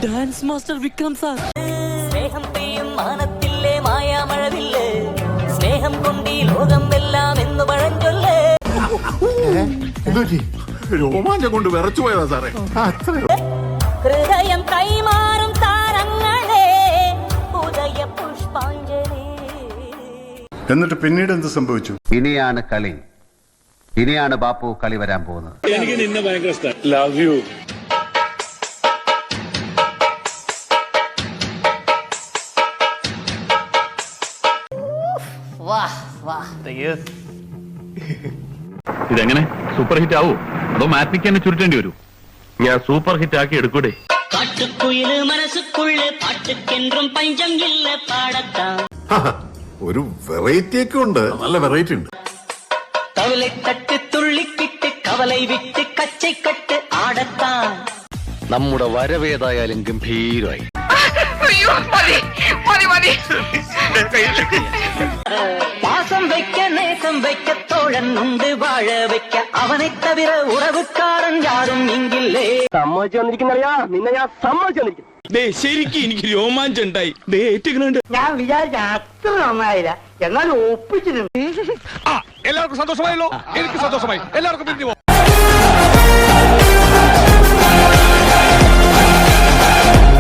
Dance master Vikram sir. സ്നേഹം പെയ്യും മാനത്തില്ലേ മായാമഴവില്ലേ, സ്നേഹം കൊണ്ടീ ലോകം എല്ലാം എന്ന് പഴഞ്ചൊല്ല്. രോമാഞ്ചം കൊണ്ട് വിറച്ചു പോയതാ സാറേ. ഹൃദയം കൈമാറും താരങ്ങളെ ഉദയ പുഷ്പാഞ്ജലി. എന്നിട്ട് പിന്നീട് എന്ത് സംഭവിച്ചു? ഇനിയാണ് കളി. ഇനിയാണ് ബാപ്പു കളി വരാൻ പോകുന്നത്. എനിക്ക് നിന്നെ ഭയങ്കര ഇഷ്ടം. Love you. ഇതെങ്ങനെ സൂപ്പർ ഹിറ്റ് ആവോ അതോ മാറ്റിക്ക് തന്നെ ചുരുട്ടേണ്ടി വരൂ? ഞാൻ സൂപ്പർ ഹിറ്റ് ആക്കി എടുക്കൂടെ? കാട്ടുകുയില് മനസ്സുക്കുള്ള പാട്ടുക്കെന്റും പഞ്ചം ഇല്ല പാടത്താം. ഒരു വെറൈറ്റി ഒക്കെ ഉണ്ട്, നല്ല വെറൈറ്റി ഉണ്ട്. കവலை തട്ട് തുള്ളിക്കിട്ട് കവலை വിട്ട് കച്ചൈക്കട്ട് ആടത്താം. നമ്മുടെ വരവേതായാലും ഗംഭീരമായി. പാസം വയ്ക്ക നേസം വയ്ക്ക തോഴൻ ഉണ്ട് വാഴ വയ്ക്ക അവനെ തവിര ഉറവുകാരൻ യാരും ഇങ്ങില്ലേ. സമ്മതിച്ചു വന്നിരിക്കുന്നറിയാ, നിന്നെ ഞാൻ സമ്മതിച്ചു വന്നിരിക്കുന്നു. ശരിക്കും എനിക്ക് രോമാഞ്ചം ഉണ്ടായി. ഞാൻ വിചാരിച്ച അത്ര നന്നായില്ല, എന്നാലും ഒപ്പിച്ചിട്ടുണ്ട്. എല്ലാവർക്കും സന്തോഷമായല്ലോ. എനിക്ക് സന്തോഷമായി. എല്ലാവർക്കും പിരിഞ്ഞു.